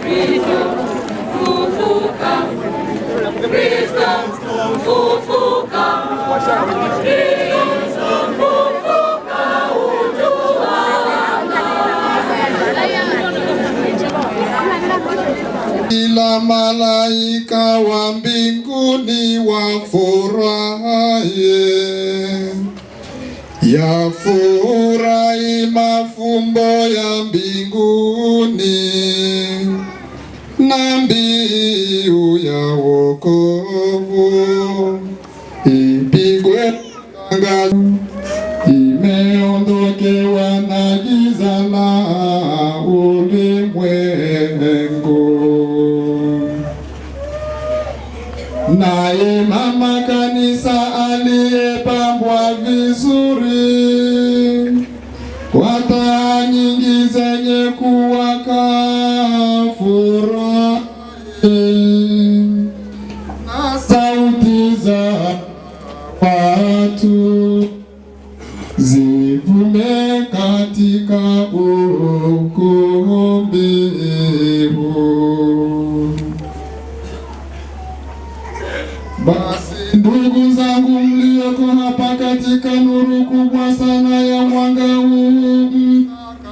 Kristo fufuka, Kristo fufuka, Kristo fufuka, utuwana. Kila malaika wa mbinguni wafurahi, yafurahi mafumbo ya mbinguni, na mbiu ya wokovu ipigwe tangazo, imeondokewa na giza la ulimwengu. Naye mama kanisa aliyepambwa vizuri kwa taa nyingi zenye kuwaka furahi, na sauti za watu zivume katika ukumbi huu. Basi ndugu zangu mlioko hapa katika nuru kubwa sana ya mwanga huu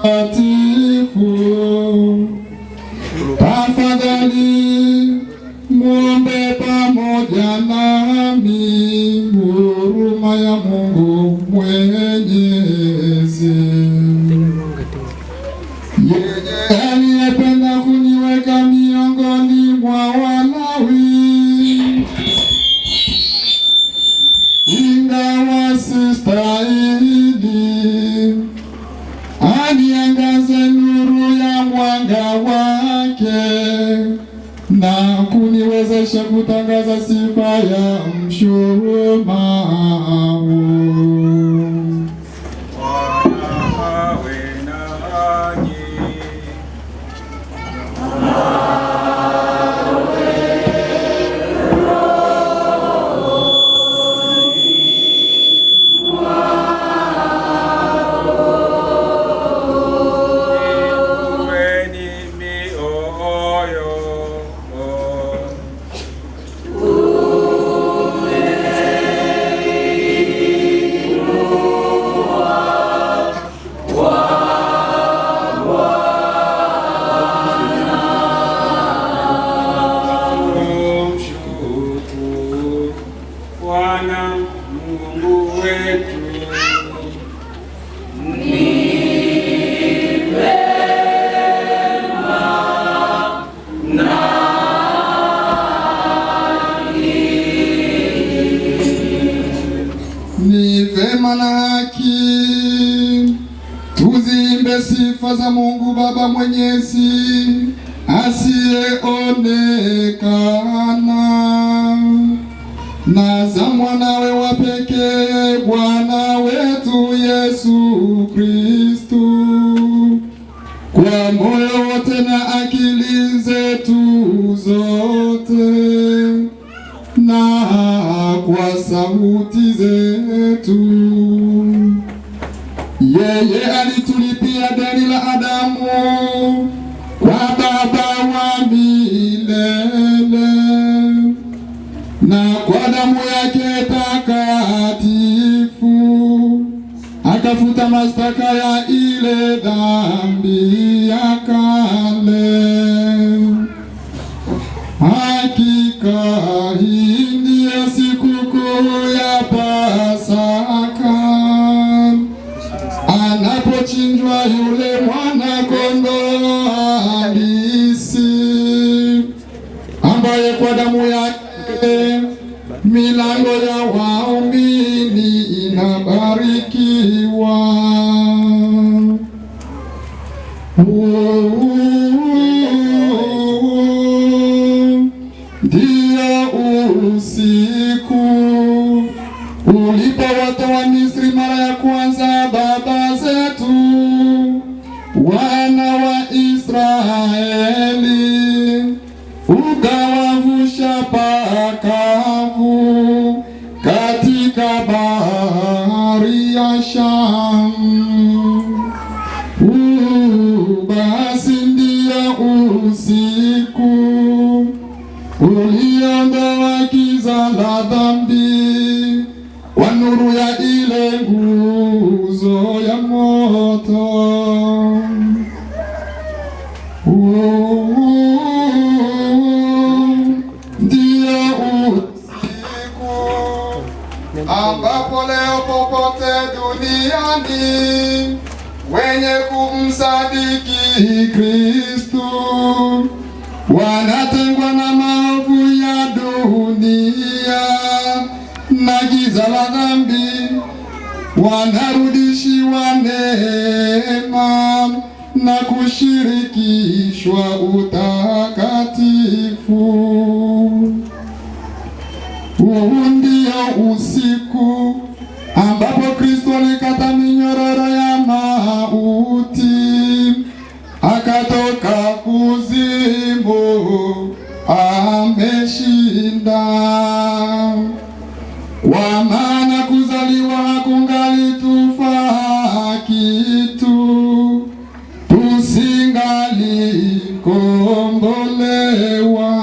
mtakatifu, tafadhali muombe pamoja nami huruma ya Mungu Mwenyezi. Yeye aliyependa kuniweka miongoni mwa Walawi, ingawa sistahili, aniangaze nuru ya mwanga wake na kuniwezesha kutangaza sifa ya mshumaa. Ni vema na haki tuziimbe sifa za Mungu Baba Mwenyezi asiyeonekana, na za mwanawe wa pekee Bwana wetu Yesu Kristo, kwa moyo wote na akili zetu zote na kwa sauti zetu. Yeye alitulipia deni la Adamu kwa Baba wa milele, na kwa damu yake takatifu akafuta mashtaka ya ile dhambi ya kale. Hakika hii ndiyo sikukuu ya Pasaka, anapochinjwa yule mwana kondoo halisi, ambaye kwa damu yake milango ya waumini inabarikiwa. Ndiyo usiku ulipowatoa Misri mara ya kwanza baba zetu, wana wa Israeli, ukawavusha pakavu katika bahari ya Shamu. Basi ndiyo usiku uliondoa giza la dhambi kwa nuru ya ile nguzo ya moto. Ndio usiku ambapo leo popote duniani wenye kumsadiki Kristo wanatengwa na maovu ya dunia na giza la dhambi, wanarudishiwa neema na kushirikishwa utakatifu. Huu ndio usiku ambapo Kristo alikata minyororo ya mauti, akatoka kuzimu, ameshinda. Kwa maana kuzaliwa hakungali tufaa kitu, tusingali kombolewa.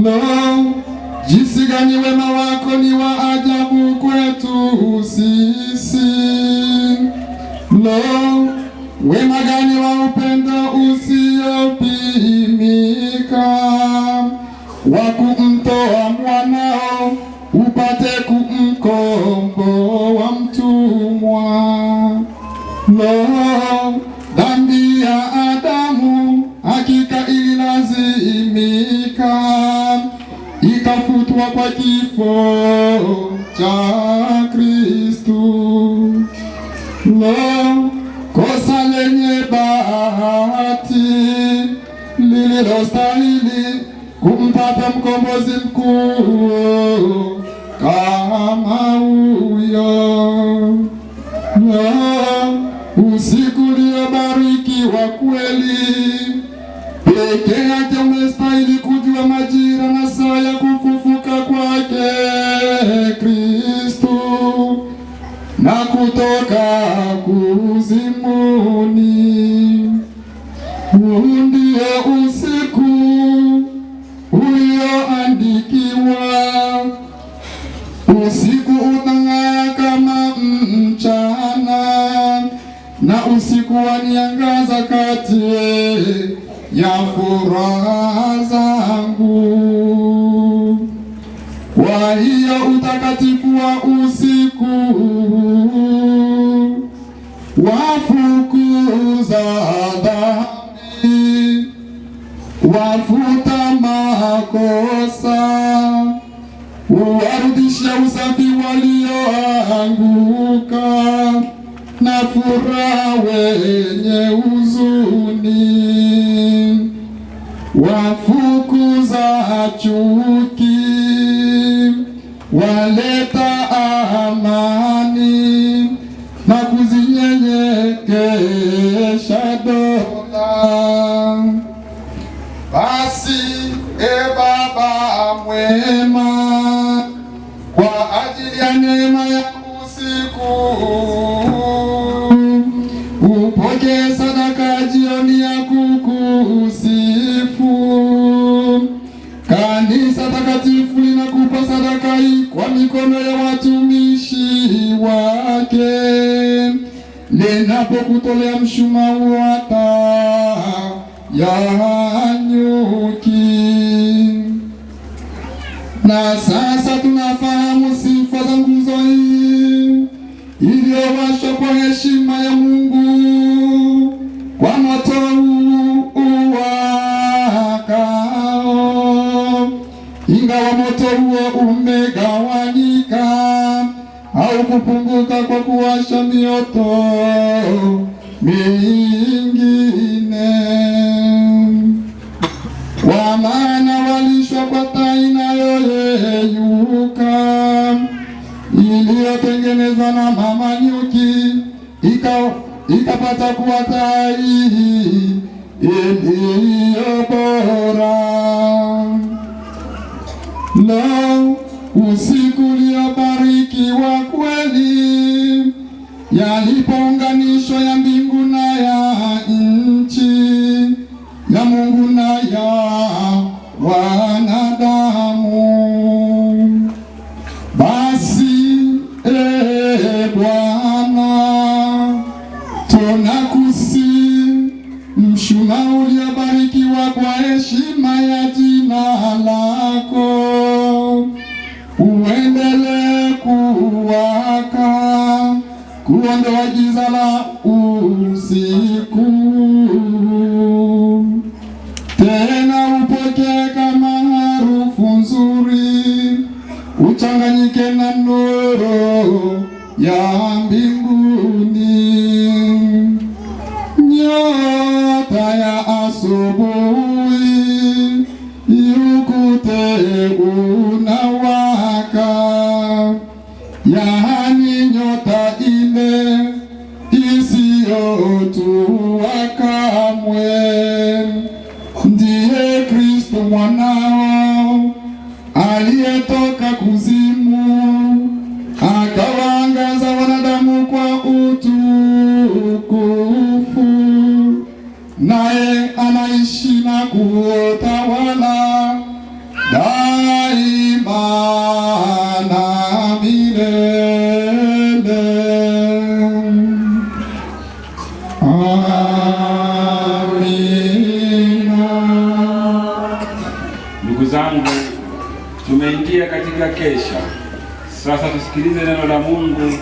Lo, jinsi gani wema wako ni wa ajabu kwetu sisi! Lo, wema gani wa upendo usiopimika, wa kumtoa mwanao upate kumkomboa mtumwa. Lo, dhambi ya Adamu hakika ililazimika, ikafutwa kwa kifo cha Kristo. Lo, kosa lenye bahati lililostahili kumpata mkombozi mkuu kama huyo. Lo, usiku uliobarikiwa kweli, peke yake umestahili kujua majira na saa ya kufufuka kwake Kristo na kutoka kuzimuni. Huu ndio usiku ulioandikiwa, usiku utang'aa kama mchana, na usiku waniangaza kati ya furaha zangu. Kwa hiyo utakatifu wa usiku wafukuza dhambi, wafuta makosa, warudisha usafi walioanguka, na furaha wenye huzuni, wafukuza chuki, waleta amani, na kuzinyenyekesha dola. Basi Baba mwema, kwa ajili ya neema ya usiku, upokee sadaka jioni ya kukusifu. Kanisa takatifu linakupa sadaka hii kwa mikono ya watumishi wake, linapokutolea mshumaa wa taa ya nyuki. Na sasa tunafahamu sifa za nguzo hii iliyowashwa kwa heshima ya Mungu kwa moto uwakao. Ingawa moto huo umegawanyika au kupunguka kwa kuwasha mioto mingine, kwa maana walishwa kwa taa inayoyeyuka iliyotengenezwa na mama nyuki, ikapata kuwa taa iliyo bora. Lo, usiku uliobarikiwa kweli, yalipounganishwa ya mbingu na ya nchi, ya Mungu na ya ya asubuhi ukute unawaka, yaani nyota ile isiyotua kamwe. Ndiye Kristo mwanao aliyetoka kuzimu, akawaangaza wanadamu kwa utukufu, naye anaishi na kutawala daima na milele. Amina. Ndugu zangu, tumeingia katika kesha. Sasa tusikilize neno la Mungu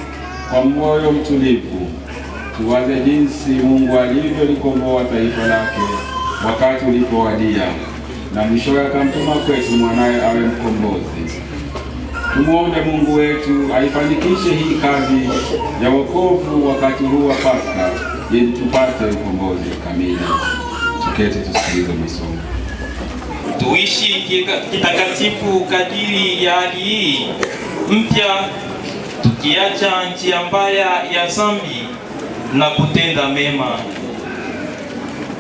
kwa moyo mtulivu. Tuwaze jinsi Mungu alivyolikomboa taifa lake wakati ulipowadia, na mwishowe akamtuma kwetu mwanaye awe mkombozi. Tumuombe Mungu wetu aifanikishe hii kazi ya wokovu wakati huu wa Pasaka, ili tupate ukombozi kamili. Tuketi tusikilize masomo. Tuishi kitakatifu kadiri ya hali hii mpya, tukiacha njia mbaya ya dhambi na kutenda mema.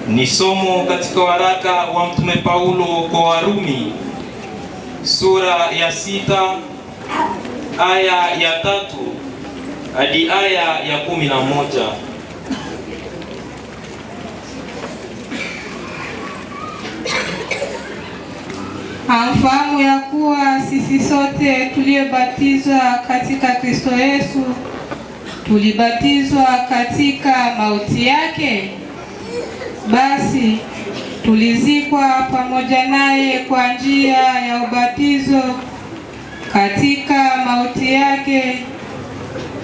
Ni somo katika waraka wa Mtume Paulo kwa Warumi sura ya 6 aya ya 3 hadi aya ya 11. Hamfahamu ya kuwa sisi sote tuliobatizwa katika Kristo Yesu tulibatizwa katika mauti yake? Basi tulizikwa pamoja naye kwa njia ya ubatizo katika mauti yake,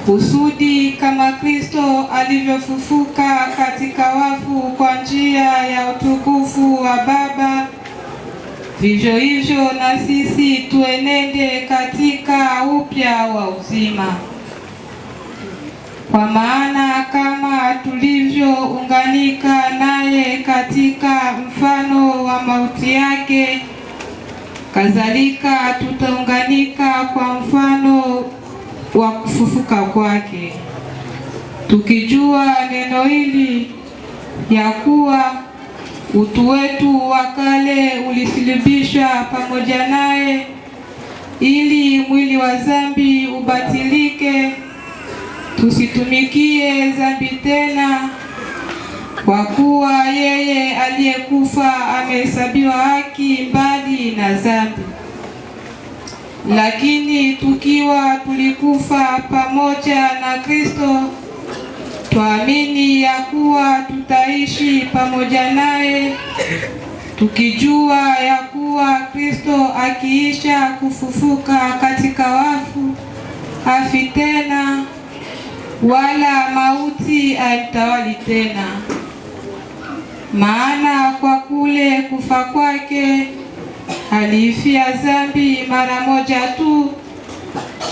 kusudi kama Kristo alivyofufuka katika wafu kwa njia ya utukufu wa Baba, vivyo hivyo na sisi tuenende katika upya wa uzima. Kwa maana kama tulivyounganika naye katika mfano wa mauti yake, kadhalika tutaunganika kwa mfano wa kufufuka kwake, tukijua neno hili ya kuwa utu wetu wa kale ulisulubishwa pamoja naye, ili mwili wa dhambi ubatilike, tusitumikie dhambi tena, kwa kuwa yeye aliyekufa amehesabiwa haki mbali na dhambi. Lakini tukiwa tulikufa pamoja na Kristo, twaamini ya kuwa tutaishi pamoja naye, tukijua ya kuwa Kristo akiisha kufufuka katika wafu hafi tena, wala mauti haimtawali tena. Maana kwa kule kufa kwake aliifia dhambi mara moja tu,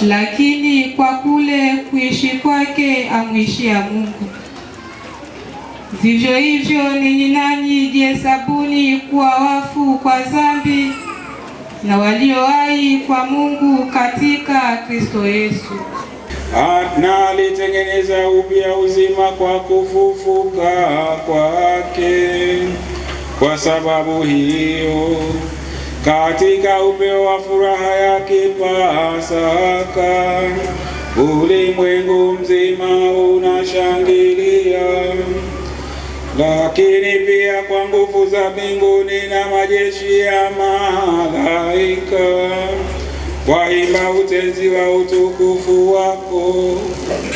lakini kwa kule kuishi kwake amwishia Mungu. Vivyo hivyo ninyi nanyi jihesabuni kuwa wafu kwa dhambi na walio hai kwa Mungu katika Kristo Yesu. Na alitengeneza upya uzima kwa kufufuka kwake. Kwa sababu hiyo, katika upeo wa furaha ya Pasaka, ulimwengu mzima unashangilia. Lakini pia kwa nguvu za mbinguni na majeshi ya malaika waimba utenzi wa utukufu wako,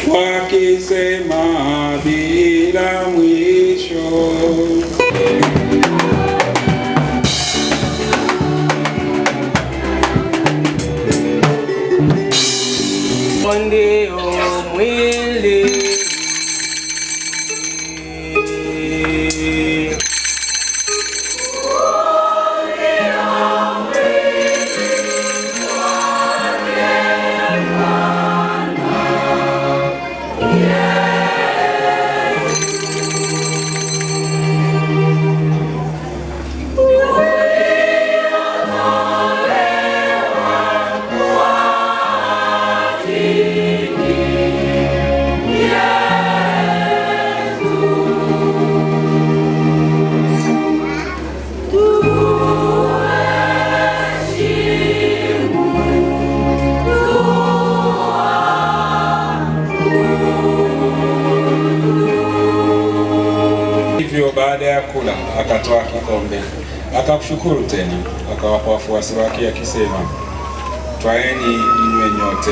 wakisema bila mwisho. Ndio mwili ya kula, akatoa kikombe, akakushukuru tena, akawapa wafuasi wake akisema, twaeni mnywe nyote,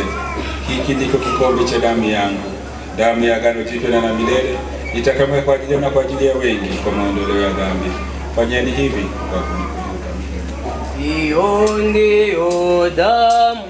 hiki ndiko kikombe cha damu yangu, damu ya agano jipya na la milele, itakamwe kwa ajili na kwa ajili ya wengi kwa maondoleo ya dhambi. Fanyeni hivi kwa kunikumbuka mimi. Hiyo ndiyo damu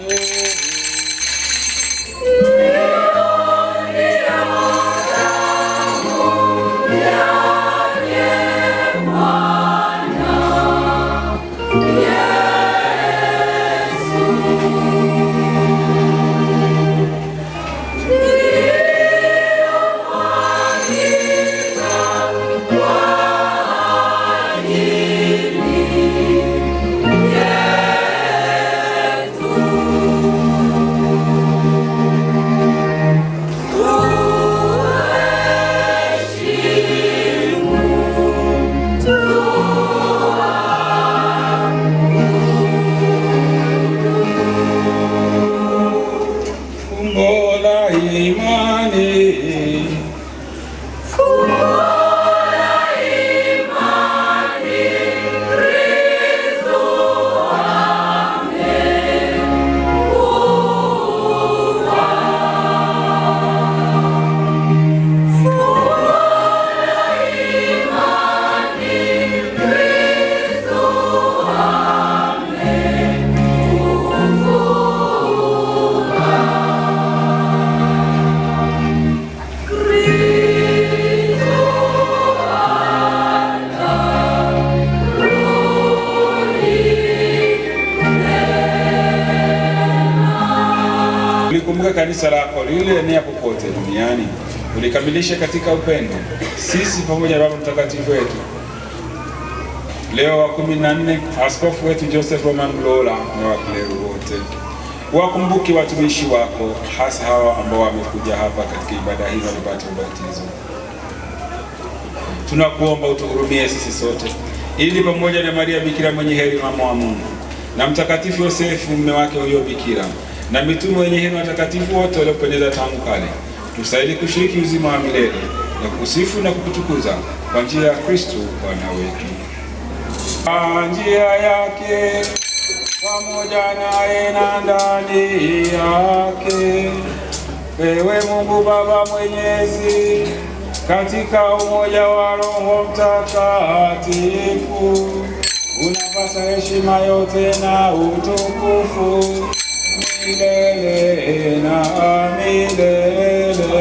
Ulikumbuka kanisa lako lililoenea popote duniani, ulikamilisha katika upendo. Sisi pamoja na Baba Mtakatifu wetu Leo wa 14, askofu wetu Joseph Roman Mlola na wakleru wote, wakumbuki watumishi wako, hasa hawa ambao wamekuja hapa katika ibada hii walipata ubatizo. Tunakuomba utuhurumie sisi sote, ili pamoja na Maria Bikira mwenye heri mama wa Mungu na Mtakatifu Yosefu mume wake huyo Bikira na mitume wenye heri watakatifu wote waliopendeza tangu kale, tusaidie kushiriki uzima wa milele na kusifu na kukutukuza kwa njia ya Kristo Bwana wetu. Kwa njia yake pamoja naye na ndani yake, ewe Mungu Baba Mwenyezi, katika umoja wa Roho Mtakatifu, unapasa heshima yote na utukufu milele na milele.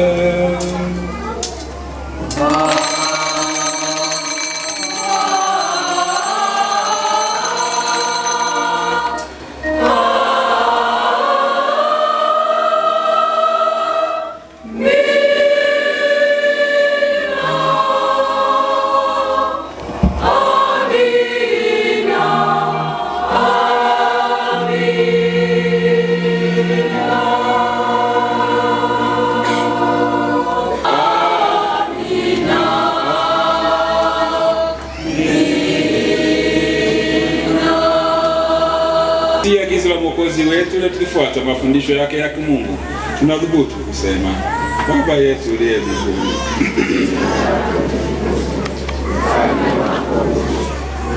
Agizo la Mwokozi wetu na tukifuata mafundisho yake ya Mungu, tunadhubutu kusema: Baba yetu uliye mbinguni,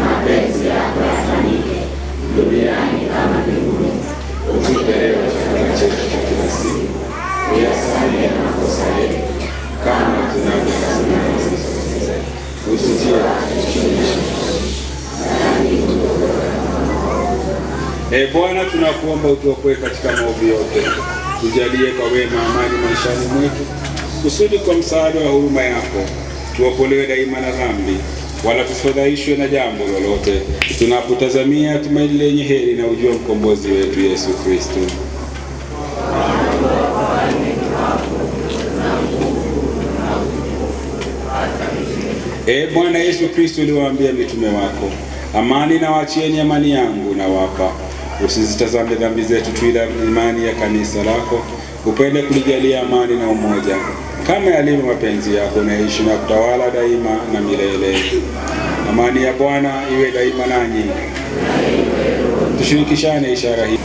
mapenzi yako yafanyike duniani kama mbinguni. Utupe leo chakula chetu cha kila siku, uyasamehe makosa yetu kama tunavyosamehe sisi, usitie Bwana, tunakuomba utuokoe katika maovu yote, tujalie kwa wema amani maishani mwetu, kusudi kwa msaada wa huruma yako tuokolewe daima na dhambi, wala tusifadhaishwe na jambo lolote, tunapotazamia tumaini lenye heri na ujio mkombozi wetu Yesu Kristo. Bwana Yesu Kristo, uliwaambia mitume wako, amani na waachieni, amani yangu na wapa. Usizitazame dhambi zetu tu, ila imani ya kanisa lako. Upende kulijalia amani na umoja, kama yalivyo mapenzi yako, naishi na kutawala daima na milele. Amani ya Bwana iwe daima nanyi. Tushirikishane ishara hii.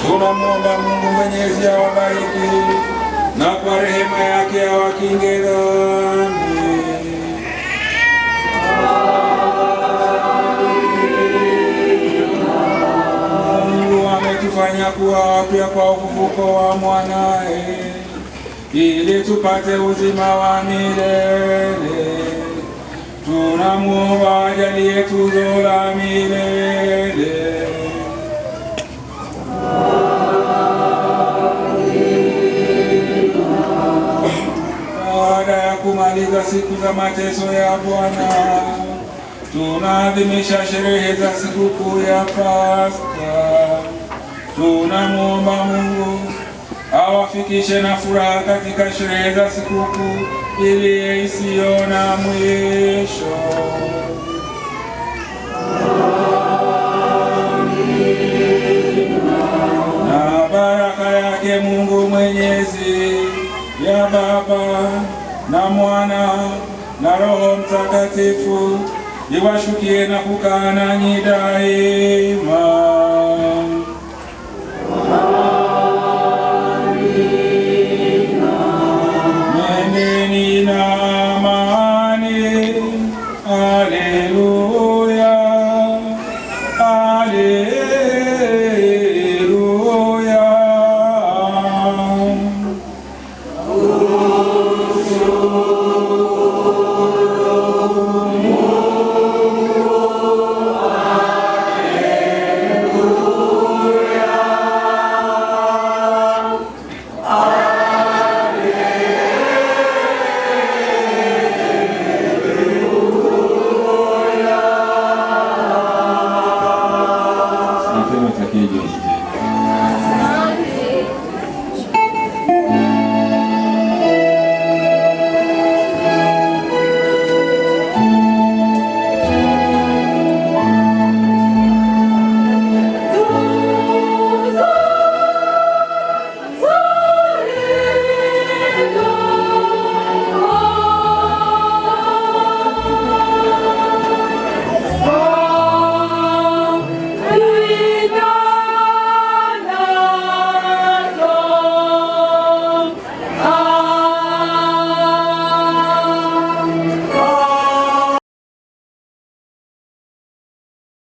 tunamwomba Mungu Mwenyezi awabariki na kwa rehema yake awakinge dhambi. Mungu ametufanya kuwa wapya kwa ufufuko wa mwanae, ili tupate uzima wa milele. Tunamwomba ajalie tuzo la milele. Baada ya kumaliza siku za mateso ya Bwana, tunaadhimisha sherehe za sikukuu ya Pasaka. Tunamwomba Mungu awafikishe na furaha katika sherehe za sikukuu ili isiyo na mwisho. Na baraka yake yake Mungu Mwenyezi, ya Baba na Mwana na Roho Mtakatifu, iwashukie na kukaa nanyi daima.